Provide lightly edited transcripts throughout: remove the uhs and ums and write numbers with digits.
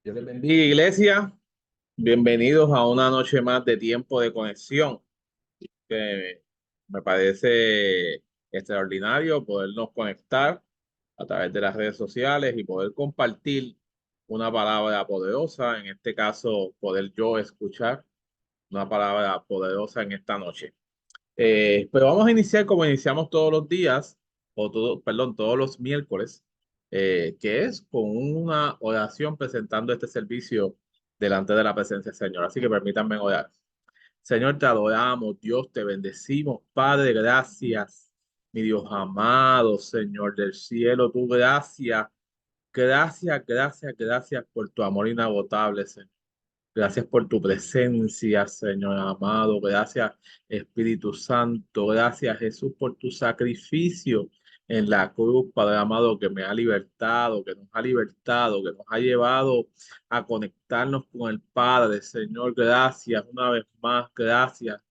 Dios les bendiga, iglesia. Bienvenidos a una noche más de tiempo de conexión, que me parece extraordinario podernos conectar a través de las redes sociales y poder compartir una palabra poderosa, en este caso, poder yo escuchar una palabra poderosa en esta noche. Pero vamos a iniciar como iniciamos todos los días, perdón, todos los miércoles, que es con una oración presentando este servicio delante de la presencia del Señor. Así que permítanme orar. Señor, te adoramos, Dios, te bendecimos, Padre, gracias, mi Dios amado, Señor del cielo, tu gracia, gracias por tu amor inagotable, Señor. Gracias por tu presencia, Señor amado. Gracias, Espíritu Santo. Gracias, Jesús, por tu sacrificio en la cruz, Padre amado, que me ha libertado, que nos ha libertado, que nos ha llevado a conectarnos con el Padre. Señor, gracias una vez más. Gracias.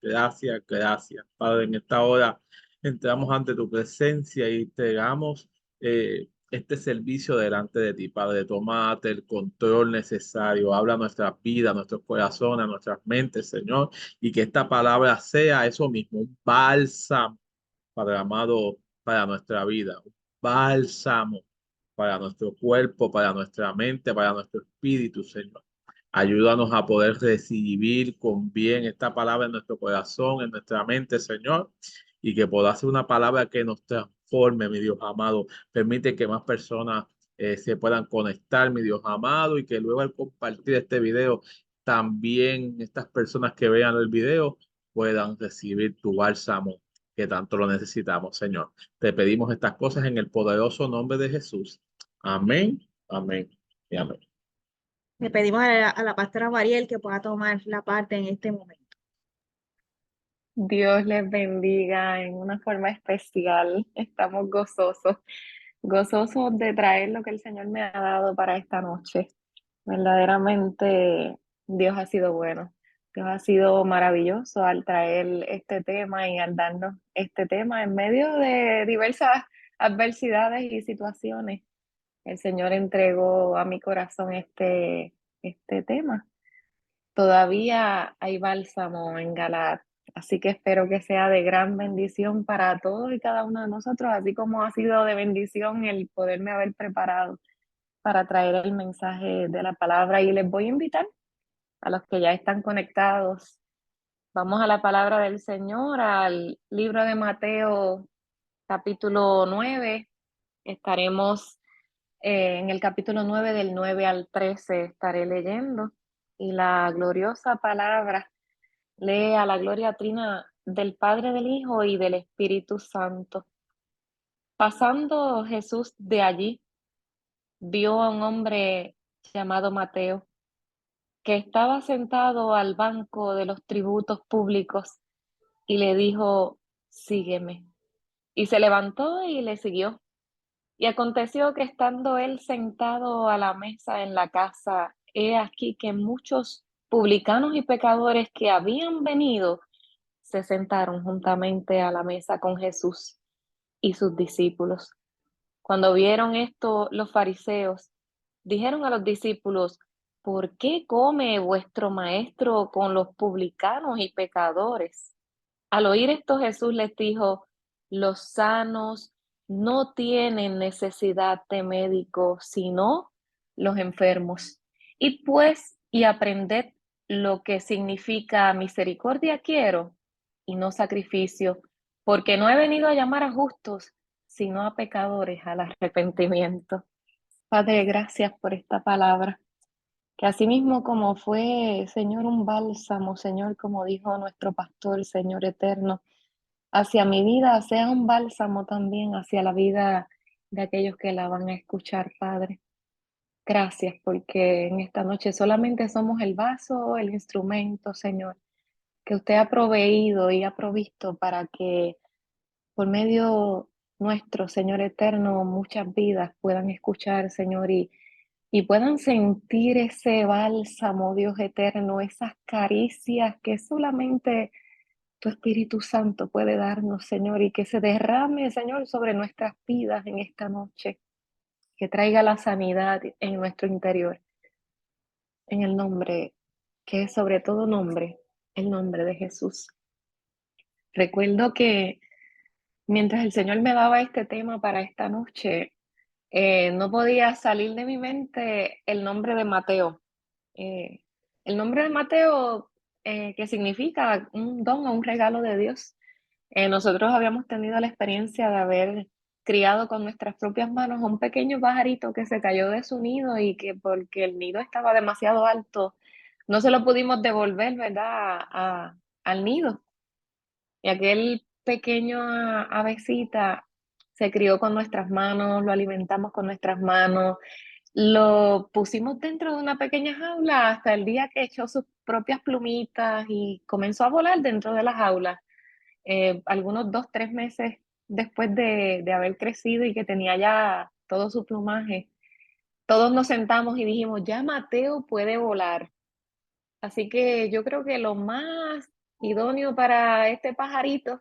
Padre, en esta hora entramos ante tu presencia y te damos este servicio delante de ti, Padre. Tómate el control necesario, habla a nuestras vidas, a nuestros corazones, a nuestras mentes, Señor, y que esta palabra sea eso mismo, un bálsamo, Padre amado, para nuestra vida, un bálsamo para nuestro cuerpo, para nuestra mente, para nuestro espíritu, Señor. Ayúdanos a poder recibir con bien esta palabra en nuestro corazón, en nuestra mente, Señor, y que pueda ser una palabra que nos transforme, mi Dios amado. Permite que más personas se puedan conectar, mi Dios amado, y que luego al compartir este video, también estas personas que vean el video puedan recibir tu bálsamo que tanto lo necesitamos, Señor. Te pedimos estas cosas en el poderoso nombre de Jesús. Amén, amén y amén. Le pedimos a la pastora Mariel que pueda tomar la parte en este momento. Dios les bendiga en una forma especial. Estamos gozosos de traer lo que el Señor me ha dado para esta noche. Verdaderamente Dios ha sido bueno. Dios ha sido maravilloso al traer este tema y al darnos este tema en medio de diversas adversidades y situaciones. El Señor entregó a mi corazón este tema. Todavía hay bálsamo en Galaad, así que espero que sea de gran bendición para todos y cada uno de nosotros, así como ha sido de bendición el poderme haber preparado para traer el mensaje de la palabra. Y les voy a invitar a los que ya están conectados. Vamos a la palabra del Señor, al libro de Mateo, capítulo 9. Estaremos en el capítulo 9 del 9 al 13 estaré leyendo. Y la gloriosa palabra lee a la gloria trina del Padre, del Hijo y del Espíritu Santo. Pasando Jesús de allí, vio a un hombre llamado Mateo, que estaba sentado al banco de los tributos públicos, y le dijo: sígueme. Y se levantó y le siguió. Y aconteció que estando él sentado a la mesa en la casa, he aquí que muchos publicanos y pecadores que habían venido se sentaron juntamente a la mesa con Jesús y sus discípulos. Cuando vieron esto, los fariseos dijeron a los discípulos: ¿por qué come vuestro maestro con los publicanos y pecadores? Al oír esto, Jesús les dijo: los sanos no tienen necesidad de médico, sino los enfermos. Y pues, y aprended lo que significa misericordia quiero y no sacrificio, porque no he venido a llamar a justos, sino a pecadores al arrepentimiento. Padre, gracias por esta palabra, que asimismo como fue, Señor, un bálsamo, Señor, como dijo nuestro pastor, Señor eterno, hacia mi vida, sea un bálsamo también hacia la vida de aquellos que la van a escuchar, Padre. Gracias, porque en esta noche solamente somos el vaso, el instrumento, Señor, que usted ha proveído y ha provisto para que por medio nuestro, Señor eterno, muchas vidas puedan escuchar, Señor, y puedan sentir ese bálsamo, Dios eterno, esas caricias que solamente tu Espíritu Santo puede darnos, Señor, y que se derrame, Señor, sobre nuestras vidas en esta noche, que traiga la sanidad en nuestro interior. en el nombre, que es sobre todo nombre, el nombre de Jesús. Recuerdo que mientras el Señor me daba este tema para esta noche, no podía salir de mi mente el nombre de Mateo. Eh, el nombre de Mateo, que significa un don o un regalo de Dios. Nosotros habíamos tenido la experiencia de haber criado con nuestras propias manos a un pequeño pajarito que se cayó de su nido y que porque el nido estaba demasiado alto, no se lo pudimos devolver, ¿verdad? Al nido. Y aquel pequeño avecita se crió con nuestras manos, lo alimentamos con nuestras manos, lo pusimos dentro de una pequeña jaula hasta el día que echó sus propias plumitas y comenzó a volar dentro de la jaula. Algunos 2, 3 meses después de haber crecido y que tenía ya todo su plumaje, todos nos sentamos y dijimos, ya Mateo puede volar. Así que yo creo que lo más idóneo para este pajarito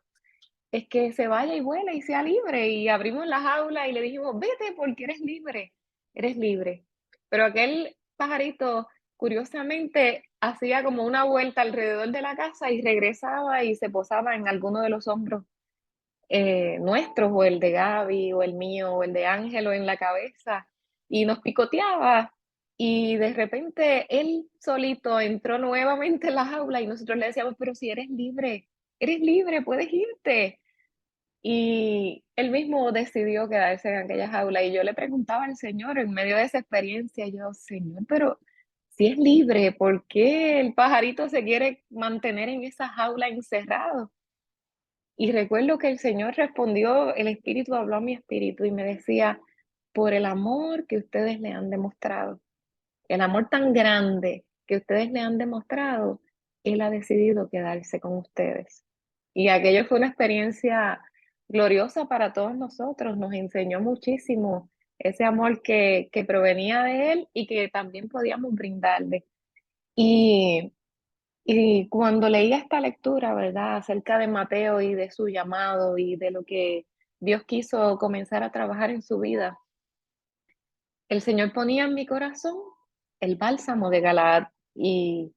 es que se vaya y vuela y sea libre. Y abrimos la jaula y le dijimos, vete porque eres libre. Pero aquel pajarito, curiosamente, hacía como una vuelta alrededor de la casa y regresaba y se posaba en alguno de los hombros nuestros, o el de Gaby, o el mío, o el de Ángelo en la cabeza, y nos picoteaba. Y de repente él solito entró nuevamente en la jaula y nosotros le decíamos, pero si eres libre, puedes irte. Y él mismo decidió quedarse en aquella jaula y yo le preguntaba al Señor en medio de esa experiencia, yo, Señor, pero si es libre, ¿por qué el pajarito se quiere mantener en esa jaula encerrado? Y recuerdo que el Señor respondió, el Espíritu habló a mi espíritu y me decía, por el amor que ustedes le han demostrado, el amor tan grande que ustedes le han demostrado, Él ha decidido quedarse con ustedes. Y aquello fue una experiencia gloriosa para todos nosotros, nos enseñó muchísimo ese amor que provenía de Él y que también podíamos brindarle. Y y cuando leía esta lectura, ¿verdad?, acerca de Mateo y de su llamado y de lo que Dios quiso comenzar a trabajar en su vida, el Señor ponía en mi corazón el bálsamo de Galaad y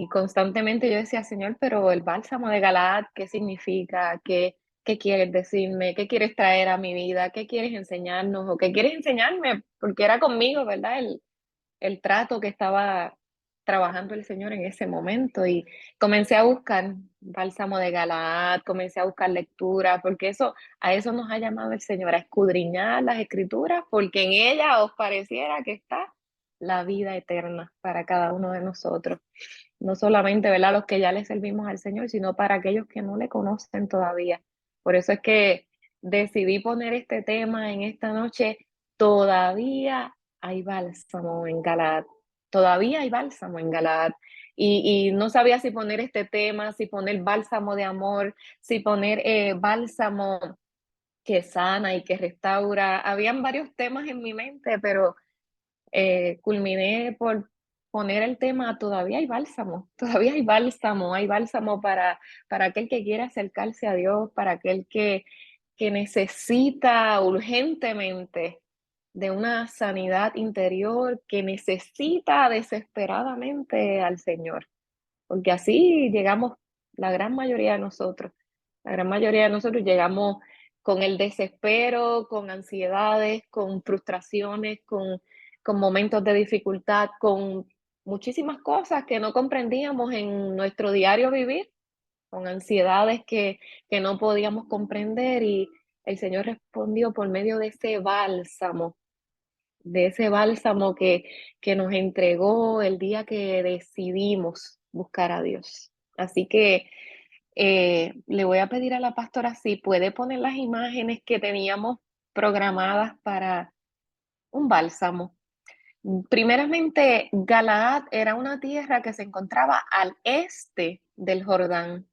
constantemente yo decía, Señor, pero el bálsamo de Galaad, ¿qué significa? ¿Qué quieres decirme? ¿Qué quieres traer a mi vida? ¿Qué quieres enseñarnos? ¿O qué quieres enseñarme? Porque era conmigo, ¿verdad? El trato que estaba trabajando el Señor en ese momento y comencé a buscar bálsamo de Galaad, comencé a buscar lectura, porque a eso nos ha llamado el Señor, a escudriñar las escrituras, porque en ellas os pareciera que está la vida eterna para cada uno de nosotros. No solamente, ¿verdad?, los que ya le servimos al Señor, sino para aquellos que no le conocen todavía. Por eso es que decidí poner este tema en esta noche. Todavía hay bálsamo en Galaad. Todavía hay bálsamo en Galaad. Y no sabía si poner este tema, si poner bálsamo de amor, si poner bálsamo que sana y que restaura. Habían varios temas en mi mente, pero culminé por poner el tema todavía hay bálsamo, todavía hay bálsamo para aquel que quiere acercarse a Dios, para aquel que necesita urgentemente de una sanidad interior, que necesita desesperadamente al Señor, porque así llegamos la gran mayoría de nosotros. La gran mayoría de nosotros llegamos con el desespero, con ansiedades, con frustraciones, con momentos de dificultad, con muchísimas cosas que no comprendíamos en nuestro diario vivir, con ansiedades que no podíamos comprender y el Señor respondió por medio de ese bálsamo que nos entregó el día que decidimos buscar a Dios. Así que le voy a pedir a la pastora si puede poner las imágenes que teníamos programadas para un bálsamo. Primeramente, Galaad era una tierra que se encontraba al este del Jordán.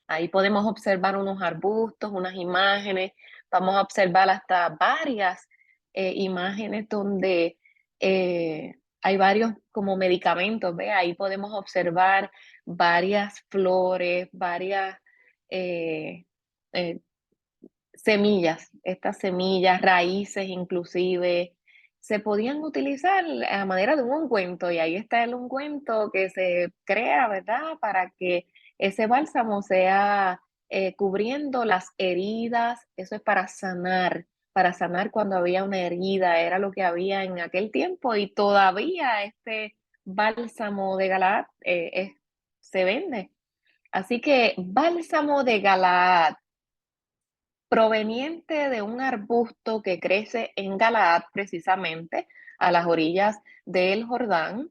Ahí podemos observar unos arbustos, unas imágenes, vamos a observar hasta varias imágenes donde hay varios como medicamentos, ¿ve? Ahí podemos observar varias flores, varias eh, eh, semillas, estas semillas, raíces inclusive, se podían utilizar a manera de un ungüento, y ahí está el ungüento que se crea, ¿verdad? Para que ese bálsamo sea cubriendo las heridas. Eso es para sanar cuando había una herida, era lo que había en aquel tiempo, y todavía este bálsamo de Galaad se vende. Así que bálsamo de Galaad, proveniente de un arbusto que crece en Galaad, precisamente a las orillas del Jordán.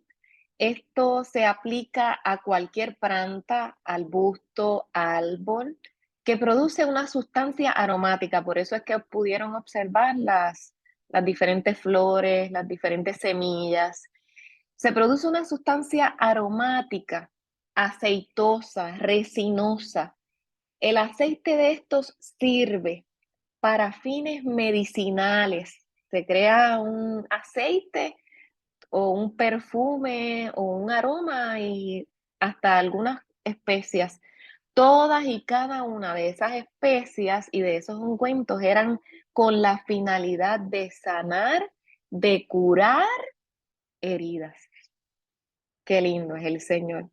Esto se aplica a cualquier planta, arbusto, árbol, que produce una sustancia aromática. Por eso es que pudieron observar las diferentes flores, las diferentes semillas. Se produce una sustancia aromática, aceitosa, resinosa. El aceite de estos sirve para fines medicinales. Se crea un aceite o un perfume o un aroma y hasta algunas especias. Todas y cada una de esas especias y de esos ungüentos eran con la finalidad de sanar, de curar heridas. Qué lindo es el Señor.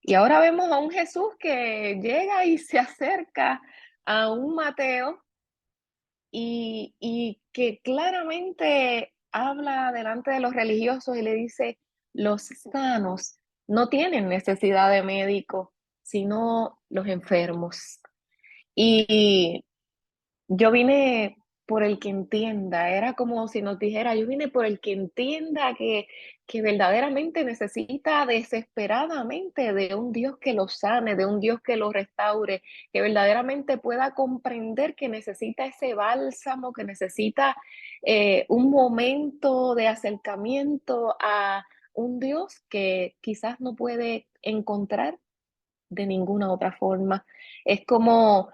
Y ahora vemos a un Jesús que llega y se acerca a un Mateo y que claramente habla delante de los religiosos y le dice, los sanos no tienen necesidad de médico, sino los enfermos. Y yo vine por el que entienda, era como si nos dijera, yo vine por el que entienda que verdaderamente necesita desesperadamente de un Dios que lo sane, de un Dios que lo restaure, que verdaderamente pueda comprender que necesita ese bálsamo, que necesita un momento de acercamiento a un Dios que quizás no puede encontrar de ninguna otra forma. Es como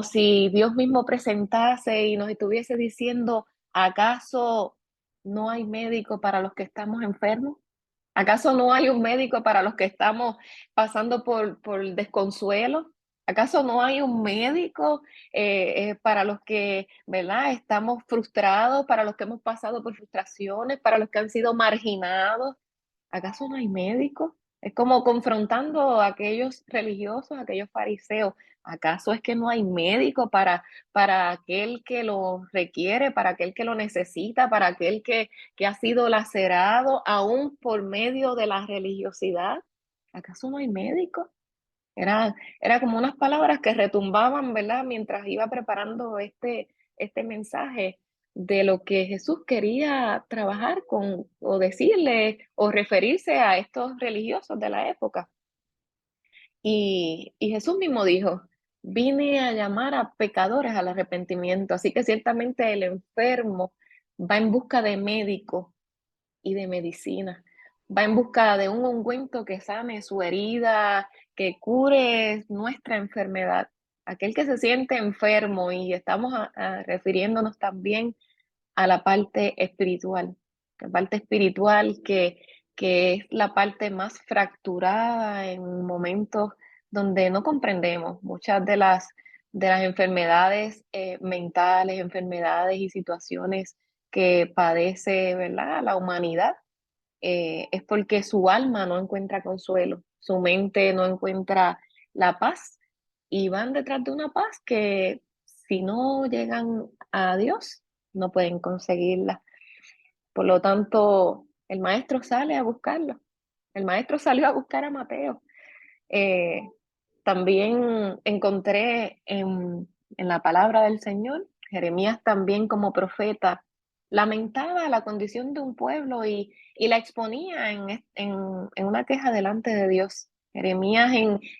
si Dios mismo presentase y nos estuviese diciendo, ¿acaso no hay médico para los que estamos enfermos? ¿Acaso no hay un médico para los que estamos pasando por desconsuelo? ¿Acaso no hay un médico para los que, ¿verdad? Estamos frustrados, para los que hemos pasado por frustraciones, para los que han sido marginados? ¿Acaso no hay médico? Es como confrontando a aquellos religiosos, a aquellos fariseos. ¿Acaso es que no hay médico para aquel que lo requiere, para aquel que lo necesita, para aquel que ha sido lacerado aún por medio de la religiosidad? ¿Acaso no hay médico? Era como unas palabras que retumbaban, ¿verdad? Mientras iba preparando este mensaje de lo que Jesús quería trabajar con, o decirle, o referirse a estos religiosos de la época. Y Jesús mismo dijo, vine a llamar a pecadores al arrepentimiento, así que ciertamente el enfermo va en busca de médico y de medicina. Va en busca de un ungüento que sane su herida, que cure nuestra enfermedad. Aquel que se siente enfermo, y estamos refiriéndonos también a la parte espiritual que es la parte más fracturada en momentos donde no comprendemos muchas de las enfermedades mentales, enfermedades y situaciones que padece, ¿verdad?, la humanidad. Es porque su alma no encuentra consuelo, su mente no encuentra la paz, y van detrás de una paz que si no llegan a Dios no pueden conseguirla. Por lo tanto, el maestro sale a buscarlo. El maestro salió a buscar a Mateo. Eh, También encontré en la palabra del Señor, Jeremías también como profeta lamentaba la condición de un pueblo y la exponía en una queja delante de Dios. Jeremías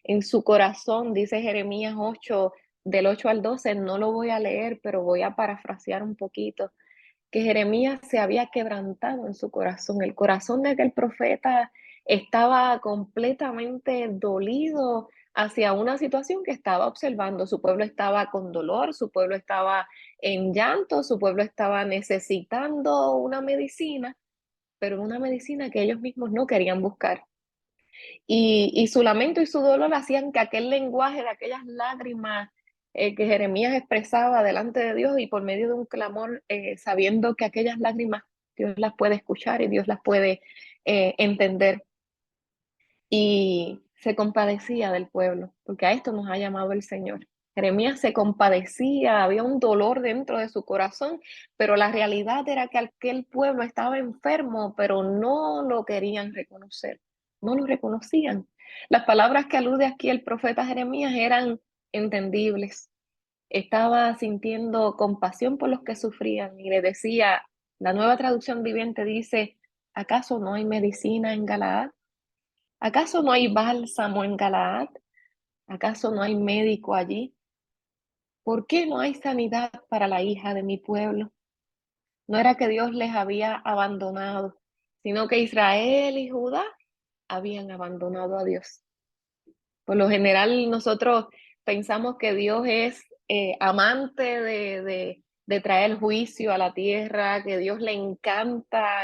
en su corazón, dice Jeremías 8, del 8 al 12, no lo voy a leer, pero voy a parafrasear un poquito, que Jeremías se había quebrantado en su corazón. El corazón de aquel profeta estaba completamente dolido hacia una situación que estaba observando. Su pueblo estaba con dolor, su pueblo estaba en llanto, su pueblo estaba necesitando una medicina, pero una medicina que ellos mismos no querían buscar. Y su lamento y su dolor hacían que aquel lenguaje de aquellas lágrimas que Jeremías expresaba delante de Dios y por medio de un clamor, sabiendo que aquellas lágrimas Dios las puede escuchar y Dios las puede entender. Y se compadecía del pueblo, porque a esto nos ha llamado el Señor. Jeremías se compadecía, había un dolor dentro de su corazón, pero la realidad era que aquel pueblo estaba enfermo, pero no lo querían reconocer, no lo reconocían. Las palabras que alude aquí el profeta Jeremías eran entendibles. Estaba sintiendo compasión por los que sufrían y le decía, la Nueva Traducción Viviente dice, ¿acaso no hay medicina en Galaad? ¿Acaso no hay bálsamo en Galaad? ¿Acaso no hay médico allí? ¿Por qué no hay sanidad para la hija de mi pueblo? No era que Dios les había abandonado, sino que Israel y Judá habían abandonado a Dios. Por lo general, nosotros pensamos que Dios es amante de traer juicio a la tierra, que Dios le encanta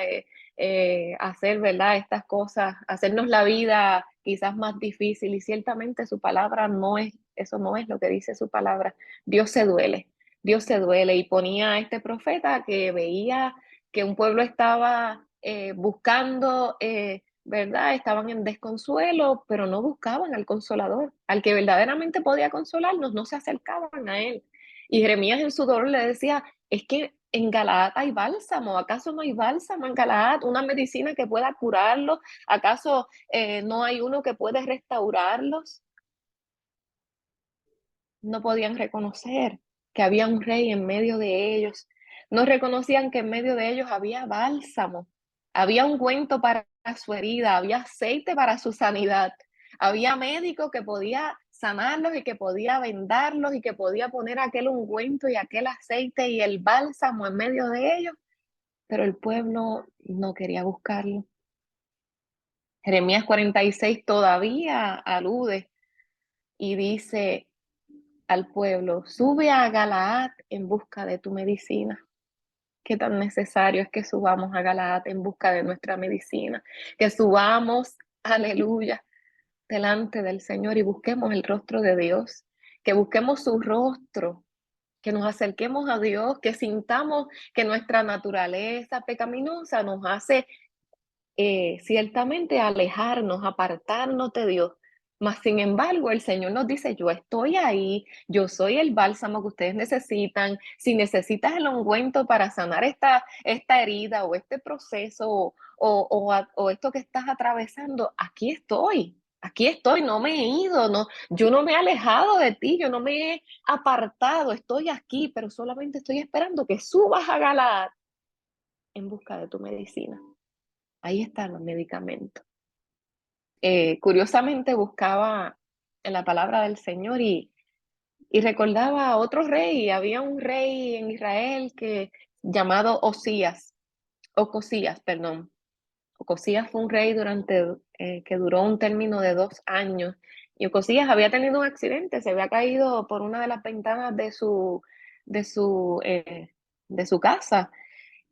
hacer, ¿verdad?, estas cosas, hacernos la vida quizás más difícil, y ciertamente su palabra no es, eso no es lo que dice su palabra. Dios se duele, y ponía a este profeta que veía que un pueblo estaba buscando ¿verdad? Estaban en desconsuelo, pero no buscaban al Consolador, al que verdaderamente podía consolarnos, no se acercaban a él. Y Jeremías en su dolor le decía, es que en Galaad hay bálsamo, ¿acaso no hay bálsamo en Galaad? Una medicina que pueda curarlos, ¿acaso no hay uno que puede restaurarlos? No podían reconocer que había un rey en medio de ellos. No reconocían que en medio de ellos había bálsamo, había ungüento para su herida, había aceite para su sanidad, había médico que podía sanarlos y que podía vendarlos y que podía poner aquel ungüento y aquel aceite y el bálsamo en medio de ellos, pero el pueblo no quería buscarlo. Jeremías 46 todavía alude y dice al pueblo, sube a Galaad en busca de tu medicina. Qué tan necesario es que subamos a Galaad en busca de nuestra medicina, que subamos, aleluya, delante del Señor y busquemos el rostro de Dios, que busquemos su rostro, que nos acerquemos a Dios, que sintamos que nuestra naturaleza pecaminosa nos hace ciertamente alejarnos, apartarnos de Dios. Mas, sin embargo, el Señor nos dice, yo estoy ahí, yo soy el bálsamo que ustedes necesitan. Si necesitas el ungüento para sanar esta herida o este proceso o esto que estás atravesando, aquí estoy, no me he ido, no, yo no me he alejado de ti, yo no me he apartado, estoy aquí, pero solamente estoy esperando que subas a Galaad en busca de tu medicina. Ahí están los medicamentos. Curiosamente buscaba en la palabra del Señor y recordaba a otro rey. Había un rey en Israel llamado Ocosías, perdón. Ocosías fue un rey que duró un término de 2 años. Y Ocosías había tenido un accidente, se había caído por una de las ventanas de su casa.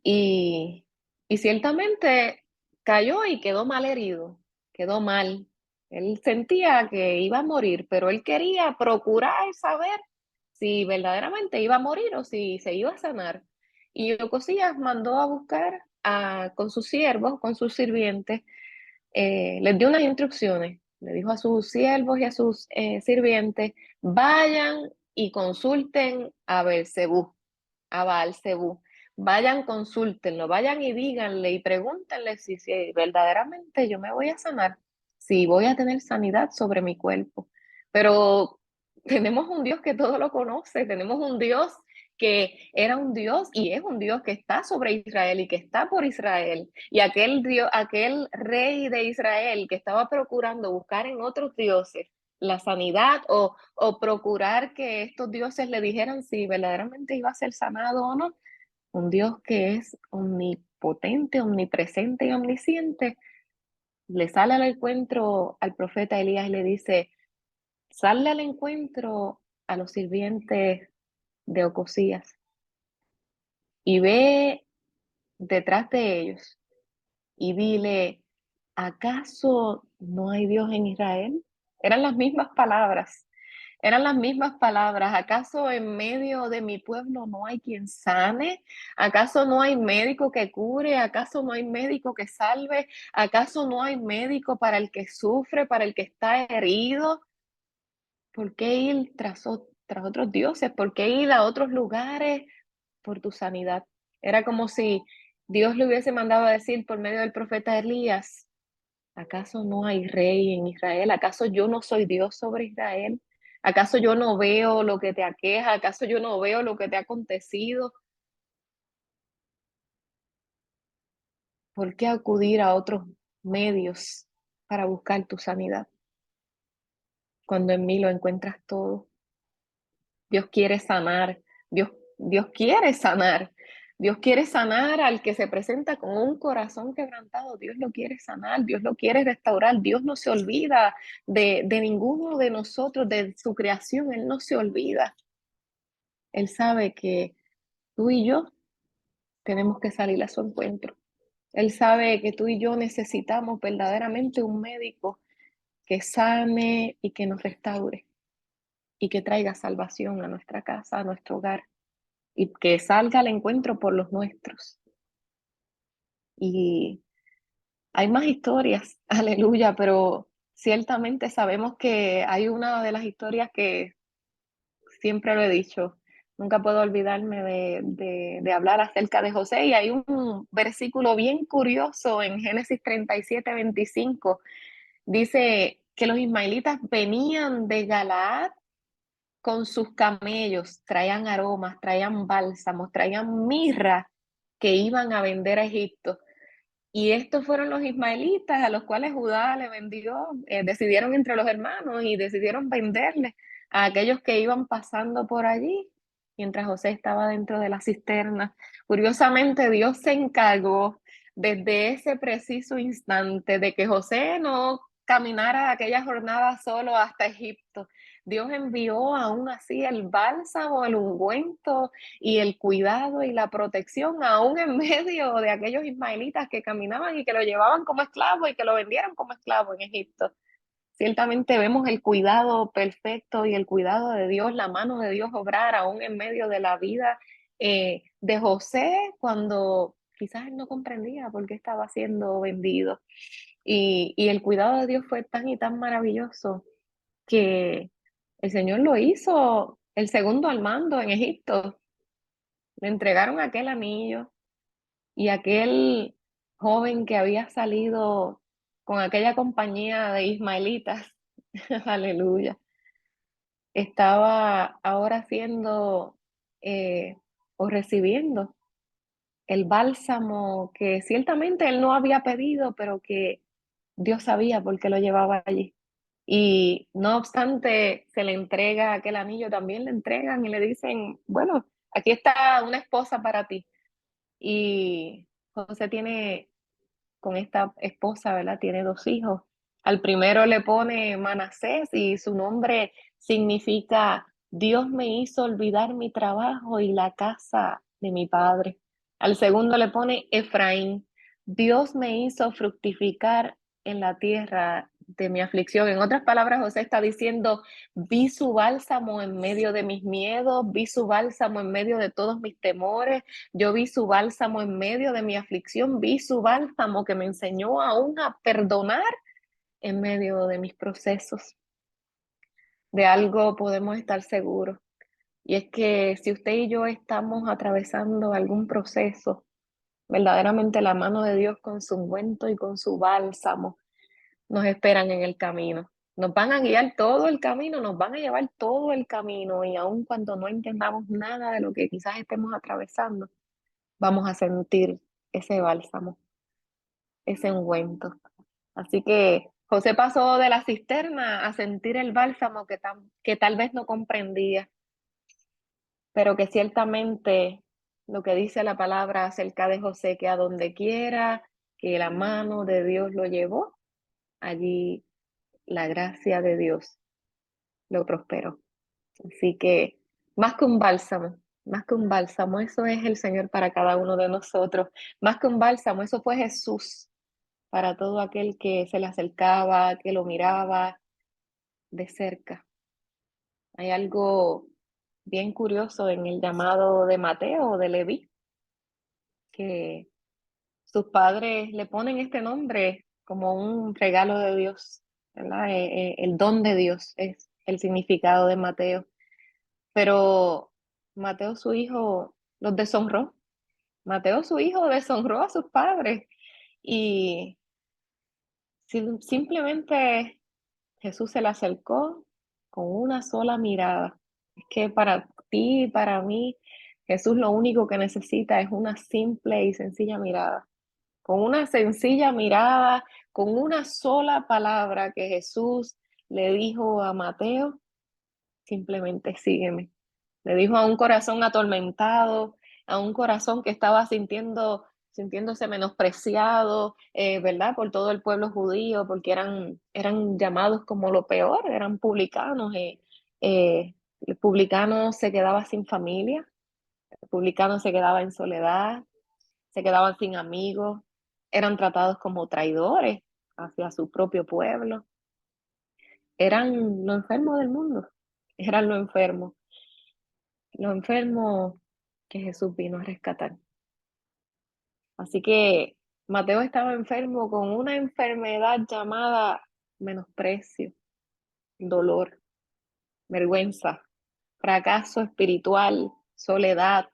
Y, y ciertamente cayó y quedó mal herido, quedó mal. Él sentía que iba a morir, pero él quería procurar saber si verdaderamente iba a morir o si se iba a sanar. Y Ocosías mandó a buscar con sus siervos, con sus sirvientes, les dio unas instrucciones. Le dijo a sus siervos y a sus sirvientes, vayan y consulten a Beelzebú, a Baal-Zebú. Vayan, consúltenlo, vayan y díganle y pregúntenle si verdaderamente yo me voy a sanar, si voy a tener sanidad sobre mi cuerpo. Pero tenemos un Dios que todo lo conoce, tenemos un Dios que era un Dios y es un Dios que está sobre Israel y que está por Israel. Y aquel rey de Israel que estaba procurando buscar en otros dioses la sanidad o procurar que estos dioses le dijeran si verdaderamente iba a ser sanado o no. Un Dios que es omnipotente, omnipresente y omnisciente, le sale al encuentro al profeta Elías y le dice, sale al encuentro a los sirvientes de Ocosías y ve detrás de ellos y dile, ¿acaso no hay Dios en Israel? Eran las mismas palabras. Eran las mismas palabras. ¿Acaso en medio de mi pueblo no hay quien sane? ¿Acaso no hay médico que cure? ¿Acaso no hay médico que salve? ¿Acaso no hay médico para el que sufre, para el que está herido? ¿Por qué ir tras otros dioses? ¿Por qué ir a otros lugares por tu sanidad? Era como si Dios le hubiese mandado a decir por medio del profeta Elías: ¿acaso no hay rey en Israel? ¿Acaso yo no soy Dios sobre Israel? ¿Acaso yo no veo lo que te aqueja? ¿Acaso yo no veo lo que te ha acontecido? ¿Por qué acudir a otros medios para buscar tu sanidad cuando en mí lo encuentras todo? Dios quiere sanar, Dios quiere sanar. Dios quiere sanar al que se presenta con un corazón quebrantado. Dios lo quiere sanar, Dios lo quiere restaurar. Dios no se olvida de ninguno de nosotros, de su creación. Él no se olvida. Él sabe que tú y yo tenemos que salir a su encuentro. Él sabe que tú y yo necesitamos verdaderamente un médico que sane y que nos restaure y que traiga salvación a nuestra casa, a nuestro hogar, y que salga al encuentro por los nuestros. Y hay más historias, aleluya, pero ciertamente sabemos que hay una de las historias que siempre lo he dicho, nunca puedo olvidarme de hablar acerca de José, y hay un versículo bien curioso en Génesis 37:25, dice que los ismaelitas venían de Galaad con sus camellos, traían aromas, traían bálsamos, traían mirra que iban a vender a Egipto. Y estos fueron los ismaelitas a los cuales Judá le vendió, decidieron entre los hermanos y decidieron venderle a aquellos que iban pasando por allí, mientras José estaba dentro de la cisterna. Curiosamente, Dios se encargó desde ese preciso instante de que José no caminara aquella jornada solo hasta Egipto. Dios envió aún así el bálsamo, el ungüento y el cuidado y la protección, aún en medio de aquellos ismaelitas que caminaban y que lo llevaban como esclavo y que lo vendieron como esclavo en Egipto. Ciertamente vemos el cuidado perfecto y el cuidado de Dios, la mano de Dios obrar aún en medio de la vida de José, cuando quizás él no comprendía por qué estaba siendo vendido. Y el cuidado de Dios fue tan y tan maravilloso que el Señor lo hizo el segundo al mando en Egipto. Le entregaron aquel anillo, y aquel joven que había salido con aquella compañía de ismaelitas, aleluya, estaba ahora siendo o recibiendo el bálsamo que ciertamente él no había pedido, pero que Dios sabía por qué lo llevaba allí. Y no obstante, se le entrega aquel anillo, también le entregan y le dicen, bueno, aquí está una esposa para ti. Y José tiene con esta esposa, ¿verdad? Tiene 2 hijos. Al primero le pone Manasés y su nombre significa Dios me hizo olvidar mi trabajo y la casa de mi padre. Al segundo le pone Efraín, Dios me hizo fructificar en la tierra de mi aflicción. En otras palabras, José está diciendo, vi su bálsamo en medio de mis miedos, vi su bálsamo en medio de todos mis temores, yo vi su bálsamo en medio de mi aflicción, vi su bálsamo que me enseñó aún a perdonar en medio de mis procesos. De algo podemos estar seguros, y es que si usted y yo estamos atravesando algún proceso, verdaderamente la mano de Dios con su ungüento y con su bálsamo nos esperan en el camino. Nos van a guiar todo el camino, nos van a llevar todo el camino, y aun cuando no entendamos nada de lo que quizás estemos atravesando, vamos a sentir ese bálsamo, ese ungüento. Así que José pasó de la cisterna a sentir el bálsamo que tal vez no comprendía, pero que ciertamente lo que dice la palabra acerca de José, que a donde quiera que la mano de Dios lo llevó, allí la gracia de Dios lo prosperó. Así que más que un bálsamo, eso es el Señor para cada uno de nosotros. Más que un bálsamo, eso fue Jesús para todo aquel que se le acercaba, que lo miraba de cerca. Hay algo bien curioso en el llamado de Mateo o de Leví, que sus padres le ponen este nombre como un regalo de Dios, ¿verdad? El don de Dios es el significado de Mateo. Pero Mateo, su hijo, los deshonró. Mateo, su hijo, deshonró a sus padres y simplemente Jesús se le acercó con una sola mirada. Es que para ti y para mí, Jesús lo único que necesita es una simple y sencilla mirada. Con una sencilla mirada, con una sola palabra que Jesús le dijo a Mateo, simplemente sígueme. Le dijo a un corazón atormentado, a un corazón que estaba sintiéndose menospreciado, ¿verdad? Por todo el pueblo judío, porque eran llamados como lo peor, eran publicanos. El publicano se quedaba sin familia, el publicano se quedaba en soledad, se quedaban sin amigos, eran tratados como traidores hacia su propio pueblo, eran lo enfermo del mundo, eran lo enfermo que Jesús vino a rescatar. Así que Mateo estaba enfermo con una enfermedad llamada menosprecio, dolor, vergüenza, fracaso espiritual, soledad.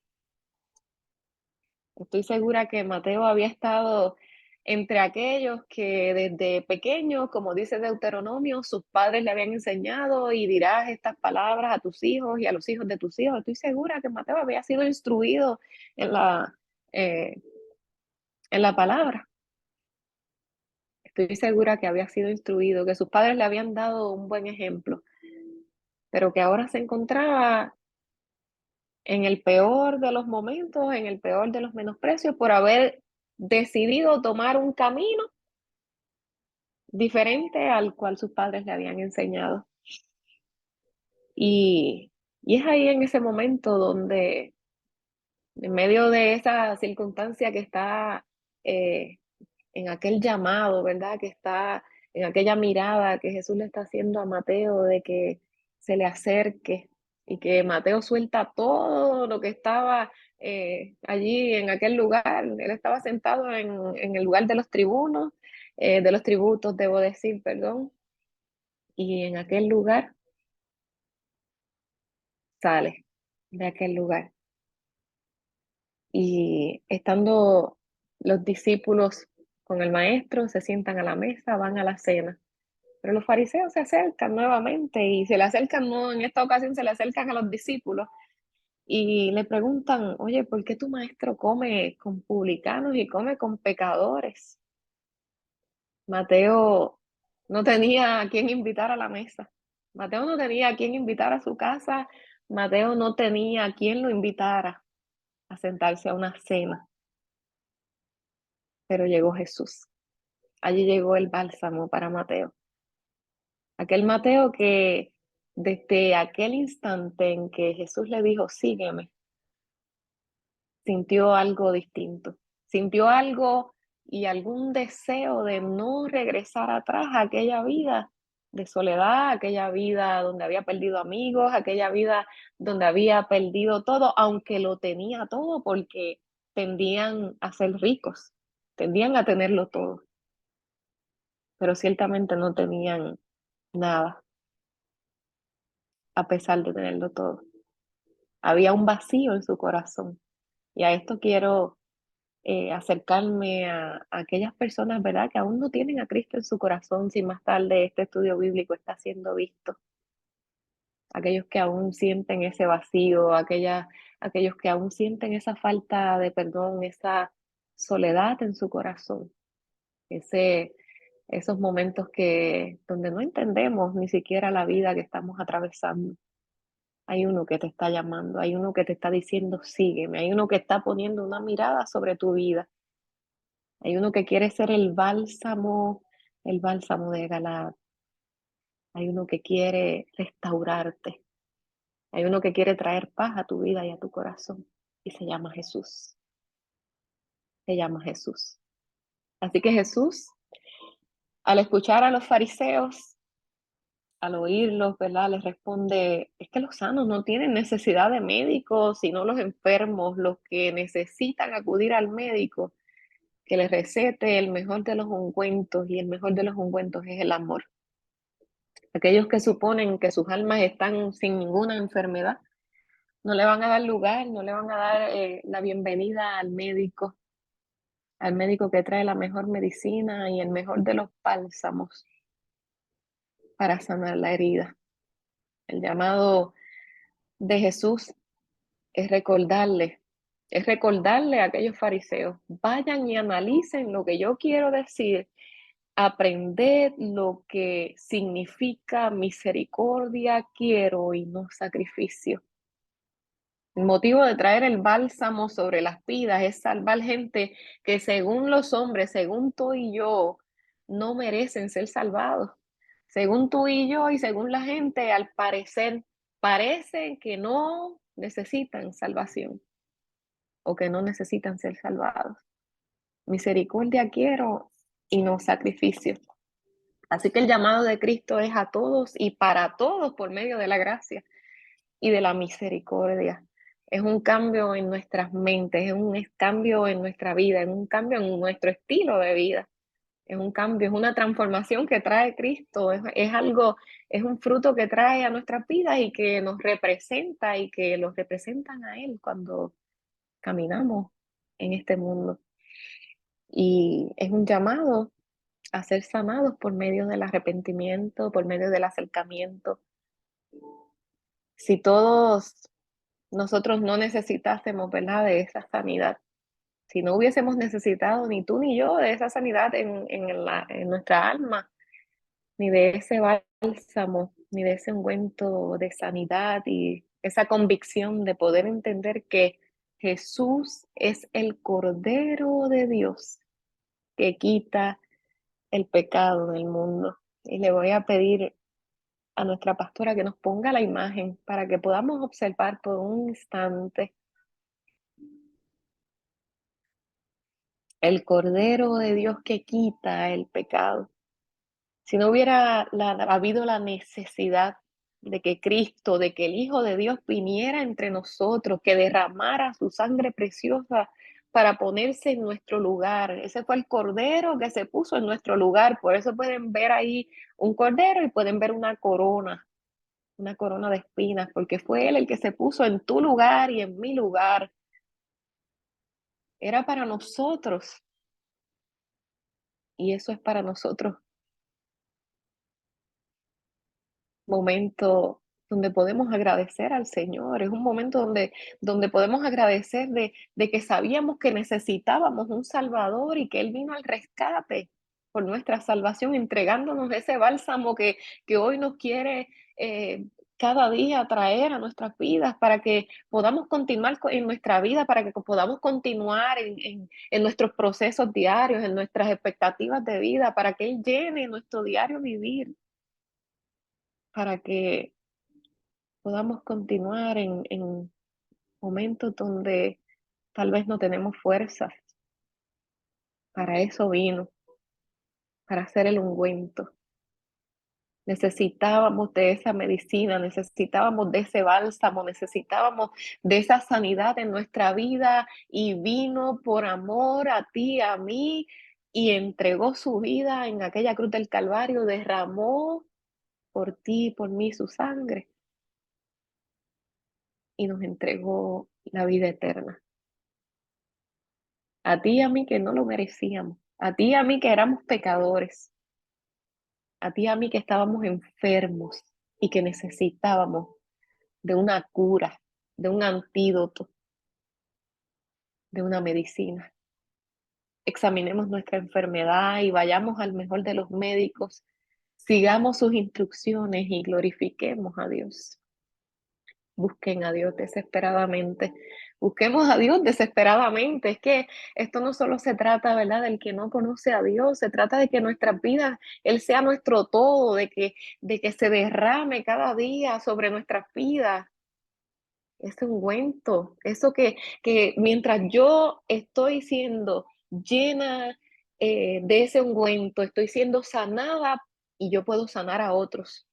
Estoy segura que Mateo había estado entre aquellos que desde pequeño, como dice Deuteronomio, sus padres le habían enseñado y dirás estas palabras a tus hijos y a los hijos de tus hijos. Estoy segura que Mateo había sido instruido en eh, en la palabra. Estoy segura que había sido instruido, que sus padres le habían dado un buen ejemplo, pero que ahora se encontraba en el peor de los momentos, en el peor de los menosprecios, por haber decidido tomar un camino diferente al cual sus padres le habían enseñado. Y, y es ahí en ese momento donde, en medio de esa circunstancia que está en aquel llamado, ¿verdad? Que está en aquella mirada que Jesús le está haciendo a Mateo de que se le acerque y que Mateo suelta todo lo que estaba allí en aquel lugar. Él estaba sentado en el lugar de los tribunos, de los tributos, debo decir, perdón, y en aquel lugar sale de aquel lugar. Y estando los discípulos con el maestro, se sientan a la mesa, van a la cena. Pero los fariseos se acercan nuevamente y se le acercan, no, en esta ocasión se le acercan a los discípulos y le preguntan, oye, ¿por qué tu maestro come con publicanos y come con pecadores? Mateo no tenía a quién invitar a la mesa. Mateo no tenía a quién invitar a su casa. Mateo no tenía a quién lo invitara a sentarse a una cena. Pero llegó Jesús. Allí llegó el bálsamo para Mateo. Aquel Mateo que desde aquel instante en que Jesús le dijo, sígueme, sintió algo distinto. Sintió algo y algún deseo de no regresar atrás a aquella vida de soledad, aquella vida donde había perdido amigos, aquella vida donde había perdido todo, aunque lo tenía todo porque tendían a ser ricos, tendían a tenerlo todo, pero ciertamente no tenían nada a pesar de tenerlo todo. Había un vacío en su corazón. Y a esto quiero acercarme a aquellas personas, ¿verdad?, que aún no tienen a Cristo en su corazón, si más tarde este estudio bíblico está siendo visto. Aquellos que aún sienten ese vacío, aquellos que aún sienten esa falta de perdón, esa soledad en su corazón, esos momentos donde no entendemos ni siquiera la vida que estamos atravesando. Hay uno que te está llamando, hay uno que te está diciendo, sígueme, hay uno que está poniendo una mirada sobre tu vida, hay uno que quiere ser el bálsamo de Galaad, hay uno que quiere restaurarte, hay uno que quiere traer paz a tu vida y a tu corazón, y se llama Jesús, se llama Jesús. Así que Jesús, al escuchar a los fariseos, al oírlos, ¿verdad? Les responde, es que los sanos no tienen necesidad de médicos, sino los enfermos, los que necesitan acudir al médico, que les recete el mejor de los ungüentos, y el mejor de los ungüentos es el amor. Aquellos que suponen que sus almas están sin ninguna enfermedad, no le van a dar lugar, no le van a dar la bienvenida al médico que trae la mejor medicina y el mejor de los bálsamos para sanar la herida. El llamado de Jesús es recordarle a aquellos fariseos, vayan y analicen lo que yo quiero decir, aprended lo que significa misericordia quiero y no sacrificio. El motivo de traer el bálsamo sobre las vidas es salvar gente que según los hombres, según tú y yo, no merecen ser salvados. Según tú y yo y según la gente, al parecer, parecen que no necesitan salvación o que no necesitan ser salvados. Misericordia quiero y no sacrificio. Así que el llamado de Cristo es a todos y para todos por medio de la gracia y de la misericordia. Es un cambio en nuestras mentes, es un cambio en nuestra vida, es un cambio en nuestro estilo de vida. Es un cambio, es una transformación que trae Cristo, es algo, es un fruto que trae a nuestras vidas y que nos representa y que los representan a Él cuando caminamos en este mundo. Y es un llamado a ser sanados por medio del arrepentimiento, por medio del acercamiento. Si todos nosotros no necesitásemos, ¿verdad?, de esa sanidad, si no hubiésemos necesitado ni tú ni yo de esa sanidad en nuestra alma, ni de ese bálsamo, ni de ese ungüento de sanidad y esa convicción de poder entender que Jesús es el Cordero de Dios que quita el pecado del mundo. Y le voy a pedir a nuestra pastora que nos ponga la imagen para que podamos observar por un instante el Cordero de Dios que quita el pecado. Si no hubiera habido la necesidad de que Cristo, de que el Hijo de Dios viniera entre nosotros, que derramara su sangre preciosa para ponerse en nuestro lugar. Ese fue el Cordero que se puso en nuestro lugar. Por eso pueden ver ahí un Cordero y pueden ver una corona de espinas, porque fue Él el que se puso en tu lugar y en mi lugar. Era para nosotros y eso es para nosotros. Momento donde podemos agradecer al Señor, es un momento donde podemos agradecer de que sabíamos que necesitábamos un Salvador y que Él vino al rescate por nuestra salvación, entregándonos ese bálsamo que hoy nos quiere cada día traer a nuestras vidas para que podamos continuar en nuestra vida, para que podamos continuar en nuestros procesos diarios, en nuestras expectativas de vida, para que Él llene nuestro diario vivir, para que podamos continuar en momentos donde tal vez no tenemos fuerzas. Para eso vino, para hacer el ungüento. Necesitábamos de esa medicina, necesitábamos de ese bálsamo, necesitábamos de esa sanidad en nuestra vida y vino por amor a ti, a mí, y entregó su vida en aquella cruz del Calvario, derramó por ti y por mí su sangre y nos entregó la vida eterna. A ti y a mí que no lo merecíamos, a ti y a mí que éramos pecadores, a ti y a mí que estábamos enfermos y que necesitábamos de una cura, de un antídoto, de una medicina. Examinemos nuestra enfermedad y vayamos al mejor de los médicos, sigamos sus instrucciones y glorifiquemos a Dios. Busquen a Dios desesperadamente. Busquemos a Dios desesperadamente. Es que esto no solo se trata, ¿verdad?, del que no conoce a Dios, se trata de que nuestras vidas, Él sea nuestro todo, de que se derrame cada día sobre nuestras vidas ese ungüento, eso que mientras yo estoy siendo llena de ese ungüento, estoy siendo sanada y yo puedo sanar a otros.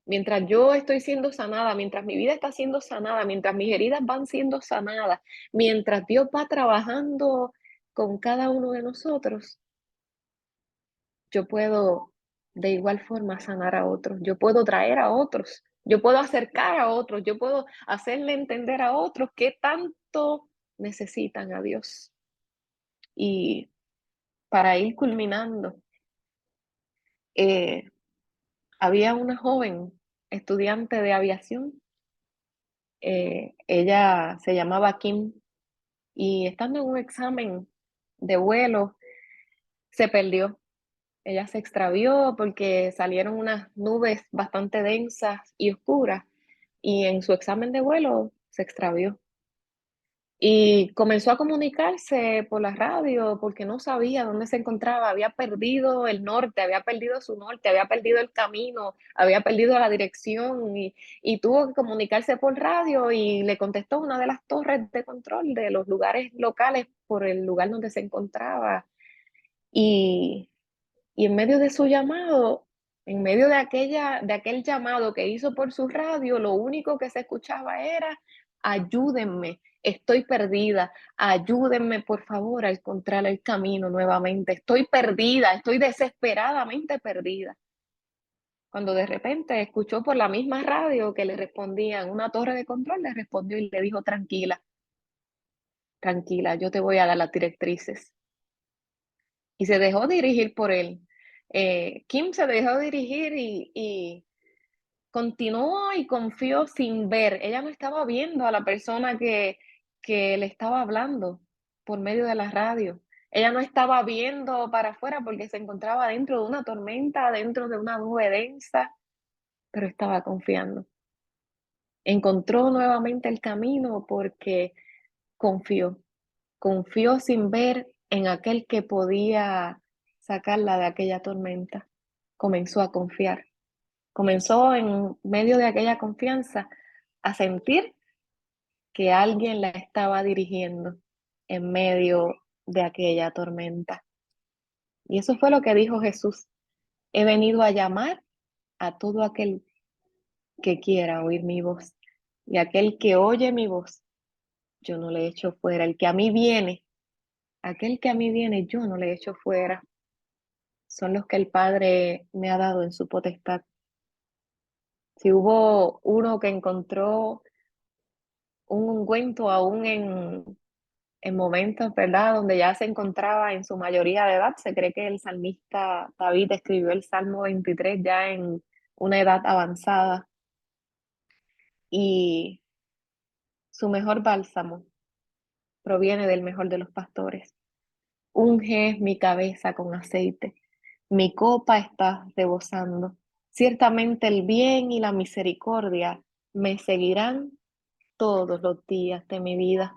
Mientras yo estoy siendo sanada, mientras mi vida está siendo sanada, mientras mis heridas van siendo sanadas, mientras Dios va trabajando con cada uno de nosotros, yo puedo de igual forma sanar a otros, yo puedo traer a otros, yo puedo acercar a otros, yo puedo hacerle entender a otros qué tanto necesitan a Dios. Y para ir culminando, había una joven estudiante de aviación, ella se llamaba Kim, y estando en un examen de vuelo, se perdió. Ella se extravió porque salieron unas nubes bastante densas y oscuras, y en su examen de vuelo se extravió. Y comenzó a comunicarse por la radio porque no sabía dónde se encontraba, había perdido el norte, había perdido su norte, había perdido el camino, había perdido la dirección, y tuvo que comunicarse por radio, y le contestó una de las torres de control de los lugares locales por el lugar donde se encontraba. Y, y en medio de su llamado, en medio de aquel llamado que hizo por su radio, lo único que se escuchaba era: ayúdenme, estoy perdida, ayúdenme por favor a encontrar el camino nuevamente, estoy perdida, estoy desesperadamente perdida. Cuando de repente escuchó por la misma radio que le respondían, una torre de control le respondió y le dijo: tranquila, tranquila, yo te voy a dar las directrices. Y se dejó dirigir por él. Kim se dejó dirigir y continuó y confió sin ver. Ella no estaba viendo a la persona que le estaba hablando por medio de la radio. Ella no estaba viendo para afuera porque se encontraba dentro de una tormenta, dentro de una nube densa, pero estaba confiando. Encontró nuevamente el camino porque confió. Confió sin ver en aquel que podía sacarla de aquella tormenta. Comenzó a confiar. Comenzó en medio de aquella confianza a sentir que alguien la estaba dirigiendo en medio de aquella tormenta. Y eso fue lo que dijo Jesús: he venido a llamar a todo aquel que quiera oír mi voz. Y aquel que oye mi voz, yo no le echo fuera. El que a mí viene, aquel que a mí viene, yo no le echo fuera. Son los que el Padre me ha dado en su potestad. Si hubo uno que encontró un ungüento aún en momentos, ¿verdad?, donde ya se encontraba en su mayoría de edad, se cree que el salmista David escribió el Salmo 23 ya en una edad avanzada, y su mejor bálsamo proviene del mejor de los pastores. Unge mi cabeza con aceite, mi copa está rebosando. Ciertamente el bien y la misericordia me seguirán todos los días de mi vida,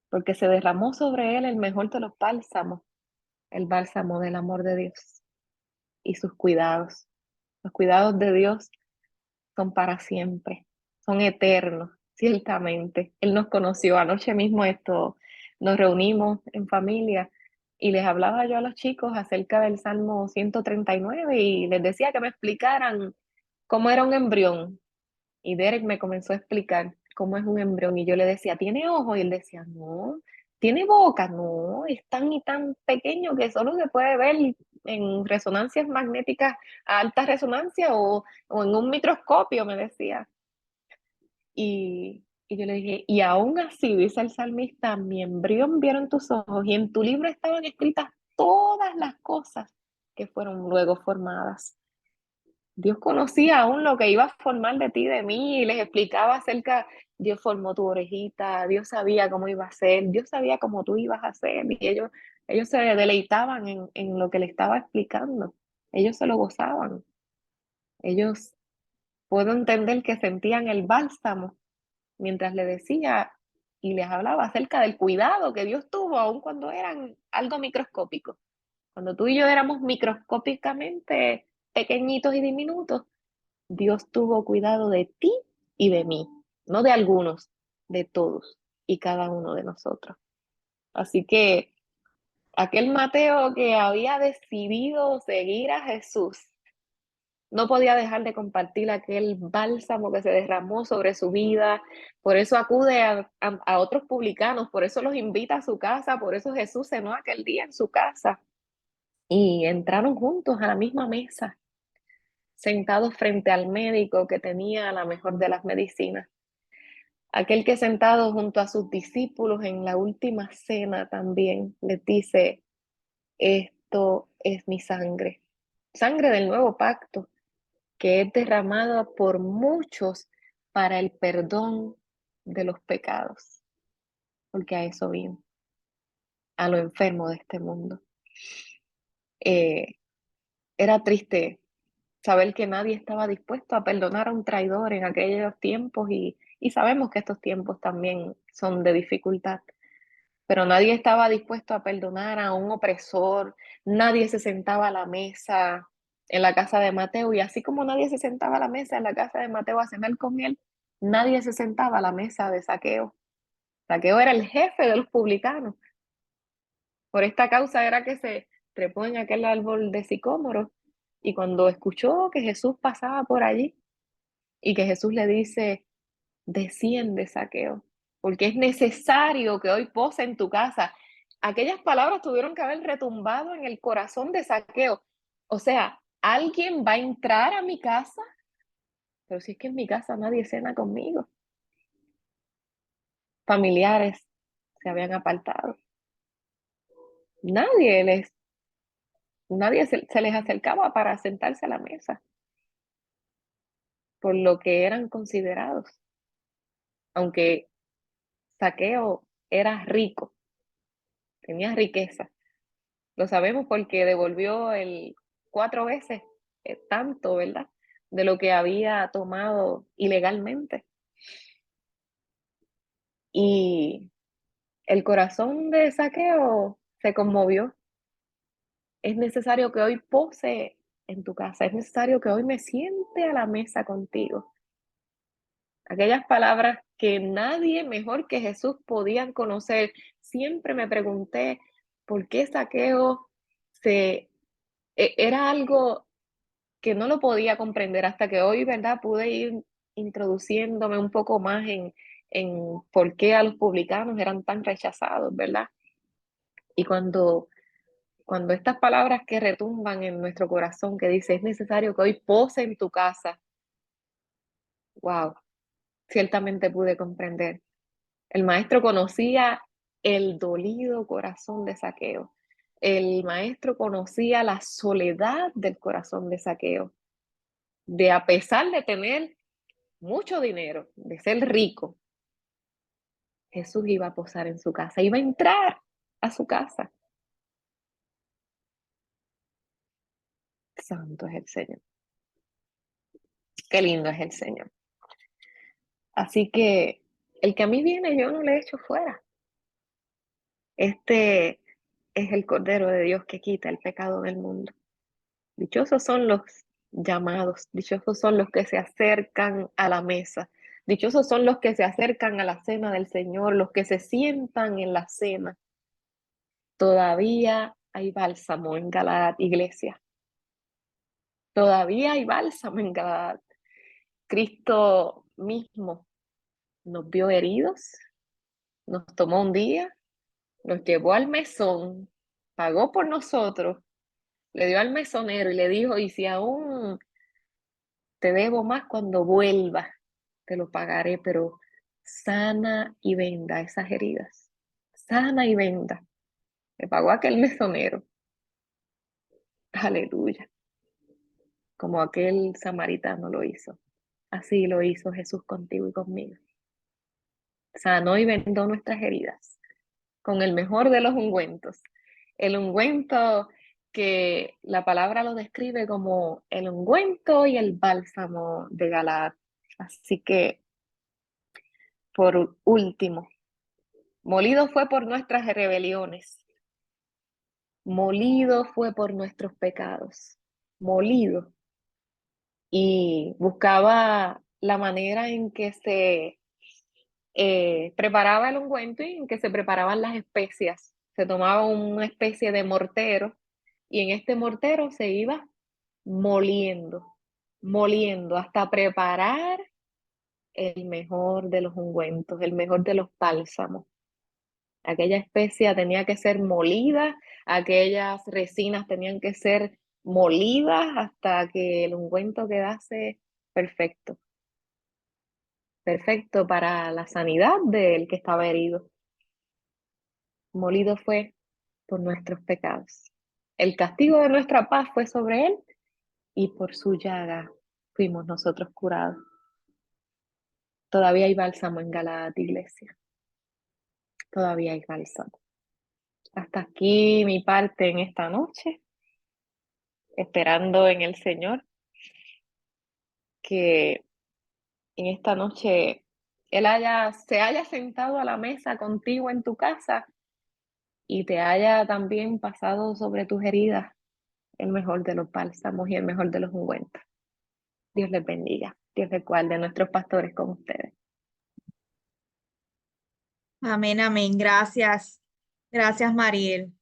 porque se derramó sobre él el mejor de los bálsamos, el bálsamo del amor de Dios y sus cuidados. Los cuidados de Dios son para siempre, son eternos, ciertamente. Él nos conoció anoche mismo, nos reunimos en familia y les hablaba yo a los chicos acerca del Salmo 139 y les decía que me explicaran cómo era un embrión. Y Derek me comenzó a explicar cómo es un embrión y yo le decía: ¿tiene ojos? Y él decía: no. ¿Tiene boca? No, es tan y tan pequeño que solo se puede ver en resonancias magnéticas a alta resonancia o en un microscopio, me decía. Y yo le dije: y aún así, dice el salmista, mi embrión vieron tus ojos y en tu libro estaban escritas todas las cosas que fueron luego formadas. Dios conocía aún lo que iba a formar de ti, de mí, y les explicaba acerca: Dios formó tu orejita, Dios sabía cómo iba a ser, Dios sabía cómo tú ibas a ser, y ellos se deleitaban en lo que le estaba explicando, ellos se lo gozaban, ellos, puedo entender que sentían el bálsamo mientras le decía y les hablaba acerca del cuidado que Dios tuvo, aun cuando eran algo microscópico. Cuando tú y yo éramos microscópicamente pequeñitos y diminutos, Dios tuvo cuidado de ti y de mí, no de algunos, de todos y cada uno de nosotros. Así que aquel Mateo que había decidido seguir a Jesús no podía dejar de compartir aquel bálsamo que se derramó sobre su vida. Por eso acude a otros publicanos, por eso los invita a su casa, por eso Jesús cenó aquel día en su casa. Y entraron juntos a la misma mesa, sentados frente al médico que tenía la mejor de las medicinas. Aquel que sentado junto a sus discípulos en la última cena también les dice, esto es mi sangre, sangre del nuevo pacto, que es derramada por muchos para el perdón de los pecados, porque a eso vino, a lo enfermo de este mundo. Era triste saber que nadie estaba dispuesto a perdonar a un traidor en aquellos tiempos y sabemos que estos tiempos también son de dificultad, pero nadie estaba dispuesto a perdonar a un opresor, nadie se sentaba a la mesa en la casa de Mateo, y así como nadie se sentaba a la mesa en la casa de Mateo a cenar con él, nadie se sentaba a la mesa de Zaqueo. Zaqueo era el jefe de los publicanos. Por esta causa era que se trepó en aquel árbol de sicómoro, y cuando escuchó que Jesús pasaba por allí y que Jesús le dice, desciende, Zaqueo, porque es necesario que hoy pose en tu casa. Aquellas palabras tuvieron que haber retumbado en el corazón de Zaqueo. O sea, ¿alguien va a entrar a mi casa? Pero si es que en mi casa nadie cena conmigo. Familiares se habían apartado. Nadie se les acercaba para sentarse a la mesa, por lo que eran considerados. Aunque Zaqueo era rico, tenía riqueza. Lo sabemos porque devolvió 4 veces tanto, ¿verdad? De lo que había tomado ilegalmente. Y el corazón de Zaqueo se conmovió. Es necesario que hoy pose en tu casa, es necesario que hoy me siente a la mesa contigo. Aquellas palabras que nadie mejor que Jesús podían conocer. Siempre me pregunté por qué Zaqueo era algo que no lo podía comprender hasta que hoy, ¿verdad? Pude ir introduciéndome un poco más en por qué a los publicanos eran tan rechazados, ¿verdad? Y cuando estas palabras que retumban en nuestro corazón, que dice, es necesario que hoy pose en tu casa, wow, ciertamente pude comprender. El maestro conocía el dolido corazón de Zaqueo. El maestro conocía la soledad del corazón de Zaqueo. De a pesar de tener mucho dinero, de ser rico, Jesús iba a posar en su casa, iba a entrar a su casa. Santo es el Señor. Qué lindo es el Señor. Así que el que a mí viene, yo no le echo fuera. Este es el Cordero de Dios que quita el pecado del mundo. Dichosos son los llamados, dichosos son los que se acercan a la mesa, dichosos son los que se acercan a la cena del Señor, los que se sientan en la cena. Todavía hay bálsamo en Galaad, iglesia. Todavía hay bálsamo en Galaad. Cristo mismo nos vio heridos, nos tomó un día, nos llevó al mesón, pagó por nosotros, le dio al mesonero y le dijo, y si aún te debo más cuando vuelva, te lo pagaré, pero sana y venda esas heridas. Sana y venda. Le pagó aquel mesonero. Aleluya. Como aquel samaritano lo hizo. Así lo hizo Jesús contigo y conmigo. Sanó y vendó nuestras heridas con el mejor de los ungüentos. El ungüento que la palabra lo describe como el ungüento y el bálsamo de Galaad. Así que, por último, molido fue por nuestras rebeliones, molido fue por nuestros pecados, molido. Y buscaba la manera en que se preparaba el ungüento y en que se preparaban las especias. Se tomaba una especie de mortero y en este mortero se iba moliendo moliendo hasta preparar el mejor de los ungüentos, el mejor de los bálsamos. Aquella especia tenía que ser molida, aquellas resinas tenían que ser molidas hasta que el ungüento quedase perfecto, perfecto para la sanidad del que estaba herido. Molido fue por nuestros pecados. El castigo de nuestra paz fue sobre él y por su llaga fuimos nosotros curados. Todavía hay bálsamo en Galaad, iglesia. Todavía hay bálsamo. Hasta aquí mi parte en esta noche, esperando en el Señor que en esta noche Él se haya sentado a la mesa contigo en tu casa y te haya también pasado sobre tus heridas el mejor de los bálsamos y el mejor de los ungüentos. Dios les bendiga. Dios les guarde a nuestros pastores con ustedes. Amén, amén. Gracias. Gracias, Mariel.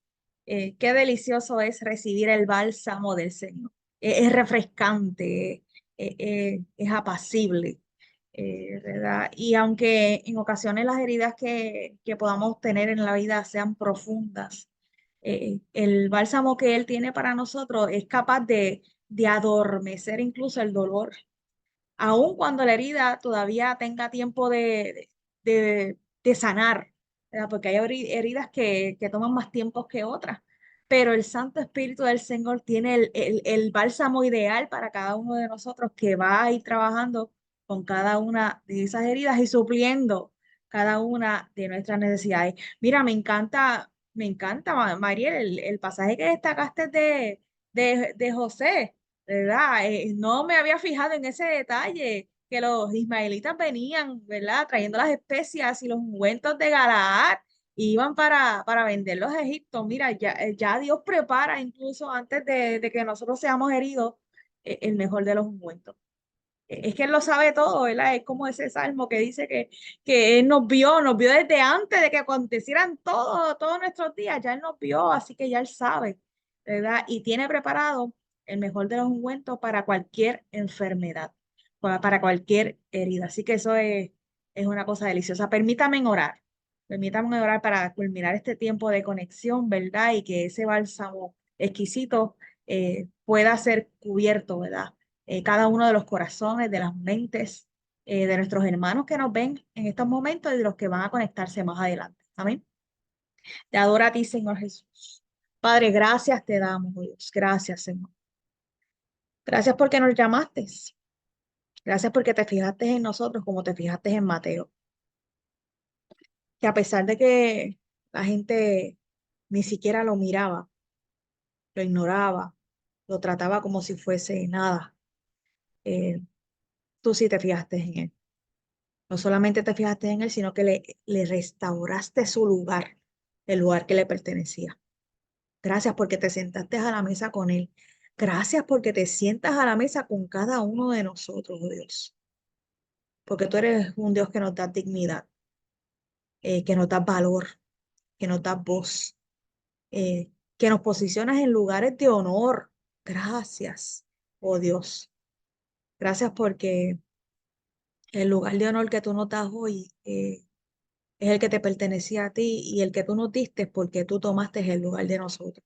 Qué delicioso es recibir el bálsamo del Señor. Es refrescante, es apacible, ¿verdad? Y aunque en ocasiones las heridas que podamos tener en la vida sean profundas, el bálsamo que Él tiene para nosotros es capaz de adormecer incluso el dolor, aun cuando la herida todavía tenga tiempo de sanar, ¿verdad? Porque hay heridas que toman más tiempo que otras, pero el Santo Espíritu del Señor tiene el bálsamo ideal para cada uno de nosotros que va a ir trabajando con cada una de esas heridas y supliendo cada una de nuestras necesidades. Mira, me encanta, Mariel, el pasaje que destacaste de José. ¿Verdad? No me había fijado en ese detalle, que los ismaelitas venían, ¿verdad? Trayendo las especias y los ungüentos de Galaad y iban para venderlos a Egipto. Mira, ya Dios prepara incluso antes de que nosotros seamos heridos el mejor de los ungüentos. Es que Él lo sabe todo, ¿verdad? Es como ese salmo que dice que Él nos vio desde antes de que acontecieran todos nuestros días, ya Él nos vio, así que ya Él sabe, ¿verdad? Y tiene preparado el mejor de los ungüentos para cualquier enfermedad, para cualquier herida. Así que eso es una cosa deliciosa. Permítanme orar para culminar este tiempo de conexión, ¿verdad? Y que ese bálsamo exquisito pueda ser cubierto, ¿verdad? Cada uno de los corazones, de las mentes de nuestros hermanos que nos ven en estos momentos y de los que van a conectarse más adelante. Amén. Te adoro a ti, Señor Jesús. Padre, gracias te damos, oh Dios. Gracias, Señor. Gracias porque nos llamaste. Gracias porque te fijaste en nosotros como te fijaste en Mateo. Que a pesar de que la gente ni siquiera lo miraba, lo ignoraba, lo trataba como si fuese nada, eh, tú sí te fijaste en él. No solamente te fijaste en él, sino que le restauraste su lugar, el lugar que le pertenecía. Gracias porque te sentaste a la mesa con él. Gracias porque te sientas a la mesa con cada uno de nosotros, oh Dios. Porque tú eres un Dios que nos da dignidad, que nos da valor, que nos da voz, que nos posicionas en lugares de honor. Gracias, oh Dios. Gracias porque el lugar de honor que tú nos das hoy es el que te pertenecía a ti y el que tú nos diste porque tú tomaste el lugar de nosotros.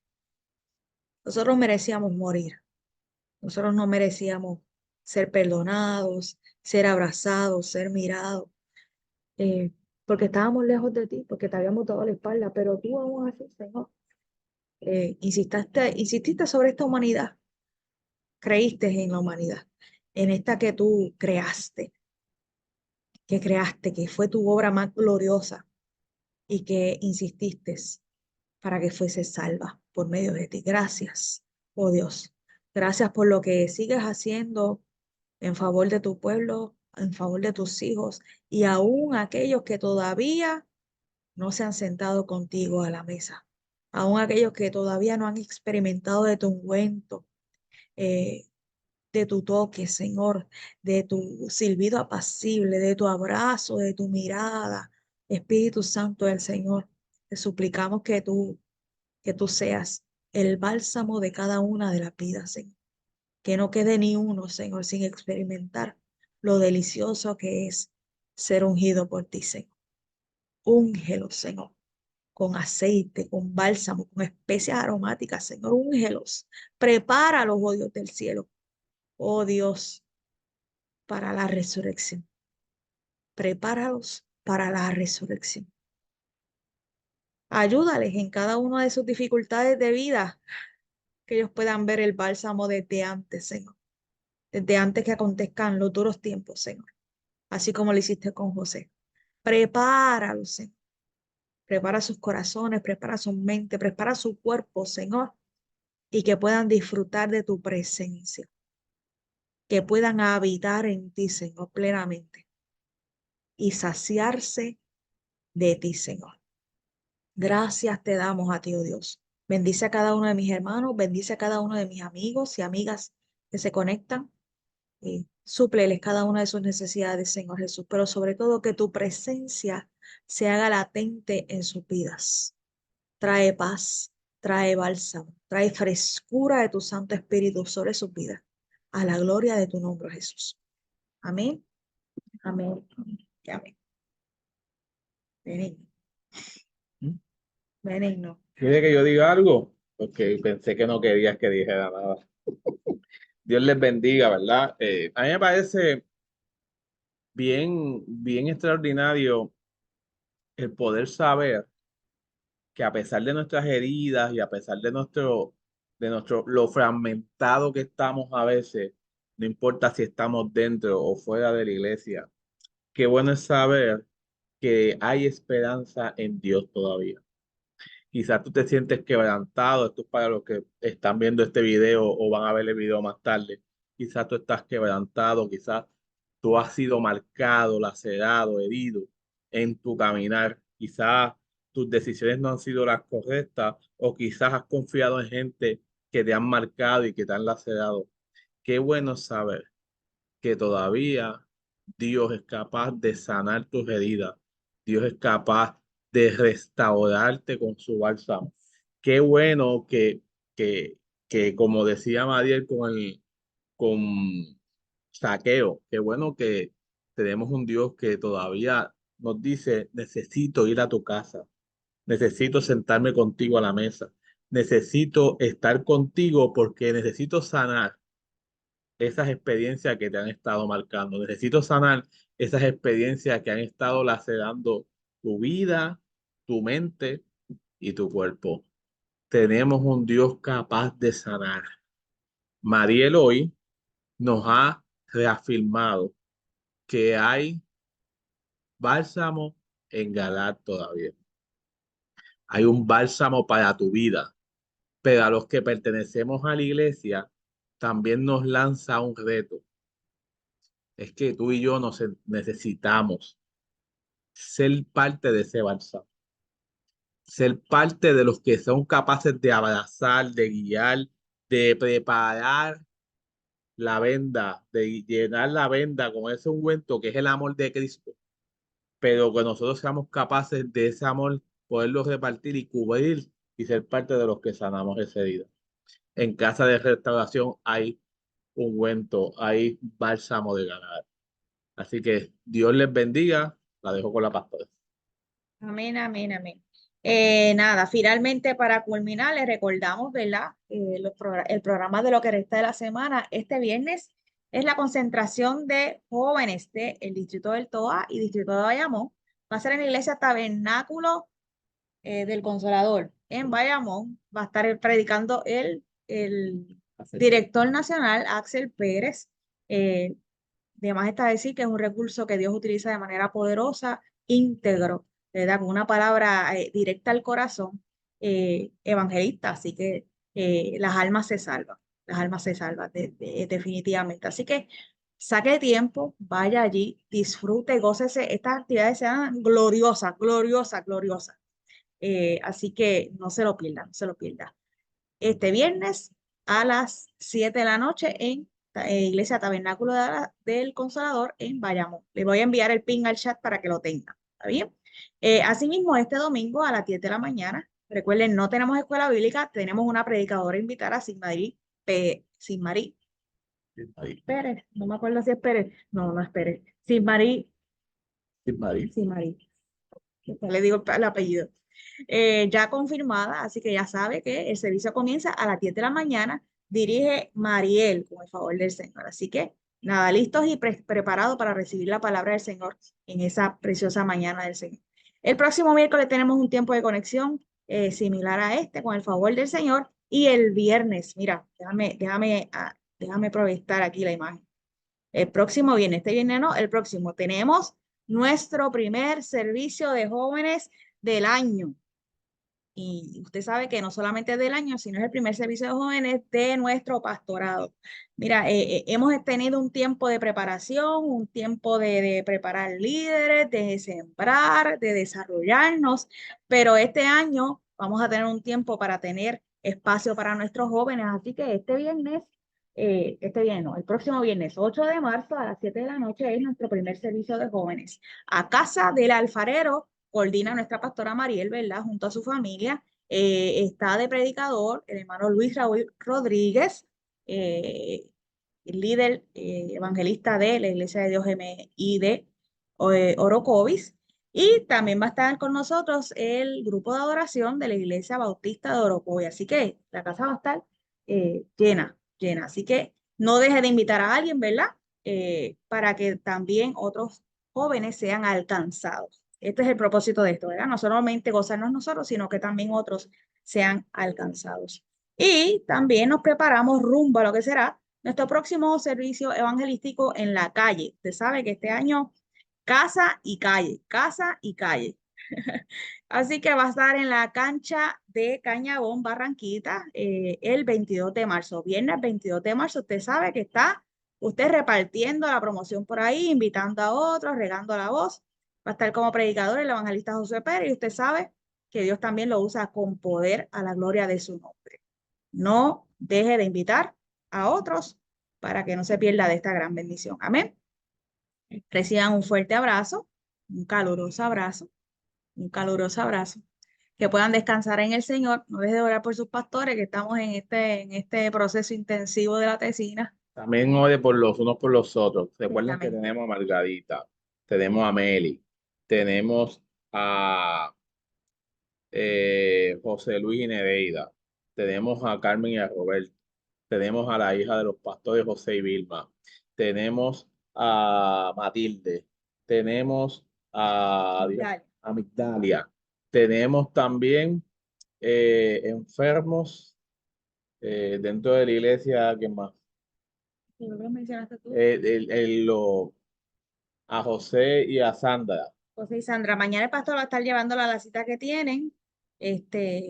Nosotros merecíamos morir. Nosotros no merecíamos ser perdonados, ser abrazados, ser mirados, eh, porque estábamos lejos de ti, porque te habíamos dado la espalda, pero tú aún así, Señor, insististe sobre esta humanidad, creíste en la humanidad, en esta que creaste, que fue tu obra más gloriosa y que insististe para que fuese salva por medio de ti. Gracias, oh Dios. Gracias por lo que sigues haciendo en favor de tu pueblo, en favor de tus hijos y aún aquellos que todavía no se han sentado contigo a la mesa, aún aquellos que todavía no han experimentado de tu ungüento, eh, de tu toque, Señor, de tu silbido apacible, de tu abrazo, de tu mirada. Espíritu Santo del Señor, te suplicamos que tú seas el bálsamo de cada una de las vidas, Señor. que no quede ni uno, Señor, sin experimentar lo delicioso que es ser ungido por ti, Señor. Úngelo, Señor, con aceite, con bálsamo, con especias aromáticas, Señor, úngelos. Prepáralos, oh Dios del cielo, oh Dios, para la resurrección. Prepáralos para la resurrección. Ayúdales en cada una de sus dificultades de vida, que ellos puedan ver el bálsamo desde antes, Señor, desde antes que acontezcan los duros tiempos, Señor, así como lo hiciste con José. Prepáralos, Señor. Prepara sus corazones, prepara su mente, prepara su cuerpo, Señor, y que puedan disfrutar de tu presencia, que puedan habitar en ti, Señor, plenamente y saciarse de ti, Señor. Gracias te damos a ti, oh Dios. Bendice a cada uno de mis hermanos, bendice a cada uno de mis amigos y amigas que se conectan y súpleles cada una de sus necesidades, Señor Jesús, pero sobre todo que tu presencia se haga latente en sus vidas. Trae paz, trae bálsamo, trae frescura de tu Santo Espíritu sobre sus vidas, a la gloria de tu nombre, Jesús. Amén, amén y amén. Benigno, ¿Mm? benigno. ¿Quiere que yo diga algo? Porque pensé que no querías que dijera nada. Dios les bendiga, ¿verdad? A mí me parece bien extraordinario el poder saber que a pesar de nuestras heridas y a pesar de lo fragmentado que estamos a veces, no importa si estamos dentro o fuera de la iglesia, qué bueno es saber que hay esperanza en Dios todavía. Quizás tú te sientes quebrantado, esto es para los que están viendo este video o van a ver el video más tarde. Quizás tú estás quebrantado, quizás tú has sido marcado, lacerado, herido en tu caminar. Quizás tus decisiones no han sido las correctas o quizás has confiado en gente que te han marcado y que te han lacerado. Qué bueno saber que todavía Dios es capaz de sanar tus heridas. Dios es capaz de restaurarte con su bálsamo. Qué bueno que como decía Mariel con Saqueo, qué bueno que tenemos un Dios que todavía nos dice, necesito ir a tu casa, necesito sentarme contigo a la mesa, necesito estar contigo porque necesito sanar esas experiencias que te han estado marcando. Necesito sanar esas experiencias que han estado lacerando tu vida, tu mente y tu cuerpo. Tenemos un Dios capaz de sanar. Mariel hoy nos ha reafirmado que hay bálsamo en Galar todavía. Hay un bálsamo para tu vida, pero a los que pertenecemos a la iglesia también nos lanza un reto. Es que tú y yo nos necesitamos ser parte de ese bálsamo, ser parte de los que son capaces de abrazar, de guiar, de preparar la venda, de llenar la venda con ese ungüento que es el amor de Cristo, pero que nosotros seamos capaces de ese amor poderlo repartir y cubrir y ser parte de los que sanamos esa herida. En casa de restauración hay ungüento, hay bálsamo de ganar. Así que Dios les bendiga. La dejo con la pastora. Amén, amén, amén. Nada, finalmente para culminar, les recordamos, ¿verdad? El programa de lo que resta de la semana, este viernes, es la concentración de jóvenes del Distrito del Toa y Distrito de Bayamón. Va a ser en la iglesia Tabernáculo del Consolador en Bayamón. Va a estar predicando el director nacional, Axel Pérez. De más está decir que es un recurso que Dios utiliza de manera poderosa, íntegro, ¿verdad? Con una palabra directa al corazón, evangelista. Así que las almas se salvan definitivamente. Así que saque tiempo, vaya allí, disfrute, gócese. Estas actividades sean gloriosas, gloriosas, gloriosas. Así que no se lo pierdan, no se lo pierdan. Este viernes a las 7 de la noche en Iglesia Tabernáculo del Consolador en Bayamón. Le voy a enviar el ping al chat para que lo tenga. ¿Está bien? Asimismo, este domingo a las 10 de la mañana, recuerden, no tenemos escuela bíblica, tenemos una predicadora invitada, Sin Marí Ahí, Pérez, no me acuerdo si es Pérez. No, no es Pérez. Sí, Marí, sí, María. sí, Marí. Después le digo el apellido. Ya confirmada, así que ya sabe que el servicio comienza a las 10 de la mañana. Dirige Mariel, con el favor del Señor. Así que nada, listos y preparados para recibir la palabra del Señor en esa preciosa mañana del Señor. El próximo miércoles tenemos un tiempo de conexión similar a este, con el favor del Señor. Y el viernes, mira, déjame proyectar aquí la imagen. El próximo viernes, este viernes no, el próximo tenemos nuestro primer servicio de jóvenes del año. Y usted sabe que no solamente del año, sino es el primer servicio de jóvenes de nuestro pastorado. Mira, hemos tenido un tiempo de preparación, un tiempo de preparar líderes, de sembrar, de desarrollarnos, pero este año vamos a tener un tiempo para tener espacio para nuestros jóvenes. Así que este viernes, no, el próximo viernes 8 de marzo a las 7 de la noche es nuestro primer servicio de jóvenes. A casa del alfarero coordina nuestra pastora Mariel, ¿verdad? Junto a su familia. Está de predicador el hermano Luis Raúl Rodríguez, el líder evangelista de la Iglesia de Dios MI de Orocovis. Y también va a estar con nosotros el grupo de adoración de la Iglesia Bautista de Orocovis. Así que la casa va a estar llena, llena. Así que no deje de invitar a alguien, ¿verdad? Para que también otros jóvenes sean alcanzados. Este es el propósito de esto, ¿verdad? No solamente gozarnos nosotros, sino que también otros sean alcanzados. Y también nos preparamos rumbo a lo que será nuestro próximo servicio evangelístico en la calle. Usted sabe que este año casa y calle, casa y calle. Así que va a estar en la cancha de Cañabón, Barranquita, el 22 de marzo. Viernes 22 de marzo, usted sabe que está usted repartiendo la promoción por ahí, invitando a otros, regando la voz. Va a estar como predicador el evangelista José Pérez y usted sabe que Dios también lo usa con poder a la gloria de su nombre. No deje de invitar a otros para que no se pierda de esta gran bendición. Amén. Reciban un fuerte abrazo, un caluroso abrazo, un caluroso abrazo. Que puedan descansar en el Señor. No deje de orar por sus pastores, que estamos en este proceso intensivo de la tesina. También ore por los unos por los otros. Recuerden que Ciertamente. tenemos a Margarita, tenemos a Meli, tenemos a José Luis y Nereida, tenemos a Carmen y a Roberto, tenemos a la hija de los pastores José y Vilma, tenemos a Matilde, tenemos Dale. a Migdalia, tenemos también enfermos dentro de la iglesia, ¿qué más? ¿Lo que mencionaste tú? A José y a Sandra. José y Sandra, mañana el pastor va a estar llevándola a la cita que tienen.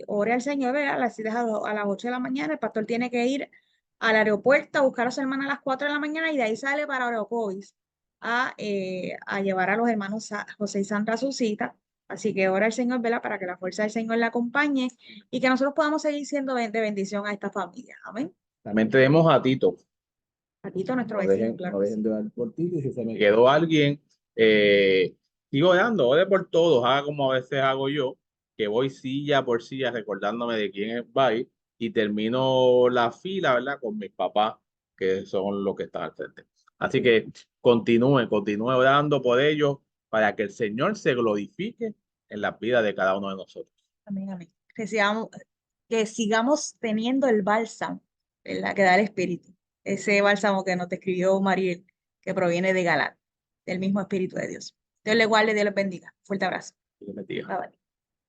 Ore al Señor, ¿verdad? Las citas a las 8 de la mañana. El pastor tiene que ir al aeropuerto a buscar a su hermana a las 4 de la mañana y de ahí sale para Orocovis a llevar a los hermanos José y Sandra a su cita. Así que ora al Señor, ¿verdad? Para que la fuerza del Señor la acompañe y que nosotros podamos seguir siendo de bendición a esta familia. Amén. También tenemos a Tito. Patito, nuestro No vecino, dejen, claro no que dejen sí. de orar por Tito. Y si se me quedó alguien, sigo orando, ore por todos. Haga como a veces hago yo, que voy silla por silla recordándome de quién va a ir y termino la fila, ¿verdad? Con mis papás, que son los que están al frente. Así que continúe orando por ellos para que el Señor se glorifique en la vida de cada uno de nosotros. Amén, amén. Que sigamos teniendo el bálsamo, ¿verdad? Que da el Espíritu. Ese bálsamo que nos describió Mariel, que proviene de Galán, del mismo Espíritu de Dios. Dios le guarde, Dios les bendiga. Fuerte abrazo. Dios les bendiga. Bye, bye.